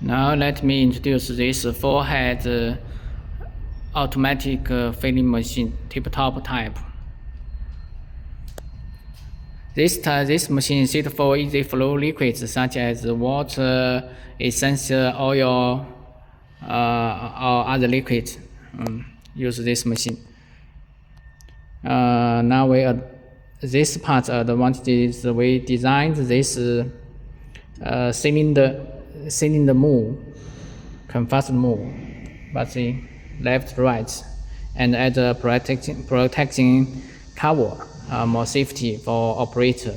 Now let me introduce this four-head automatic filling machine, Tabletop type. This machine is suited for easy flow liquids such as water, essential oil, or other liquids. Use this machine. This part advantage is we designed this cylinder move, can fast move, but the left right, and add a protecting cover, more safety for operator.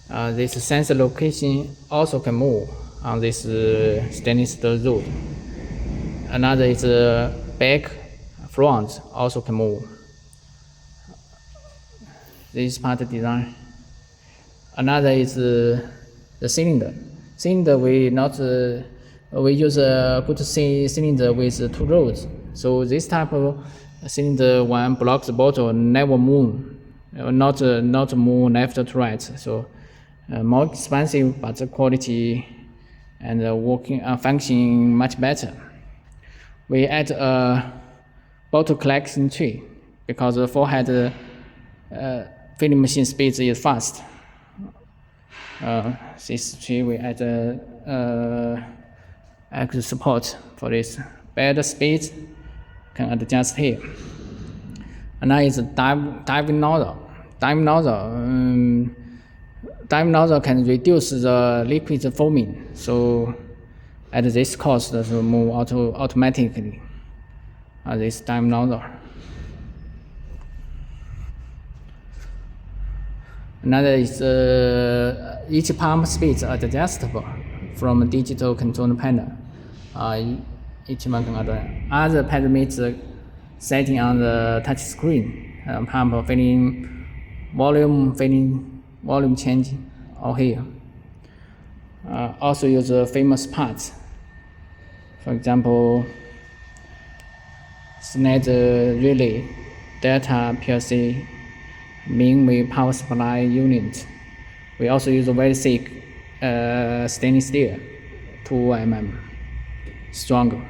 This sensor location also can move on this stainless steel rod. Another is back, front also can move. This part design. Another is the cylinder. Cylinder we use a good cylinder with two rods. So this type of cylinder one blocks the bottle never move, not move left to right. So more expensive, but the quality and working function much better. We add a bottle collection tray because the four-head filling machine speed is fast. This tree we add extra support for this. Better speed can adjust here. Another is diving nozzle. Diving nozzle can reduce the liquid foaming, so at this cost to move automatically. This diving nozzle. Another is each pump speed is adjustable from a digital control panel. Each one can adjust. Other parameters setting on the touch screen. Pump filling, volume changing, all here. Also use famous parts. For example, Schneider relay, Delta PLC, main wave power supply unit. We also use a very thick stainless steel, 2 mm, stronger.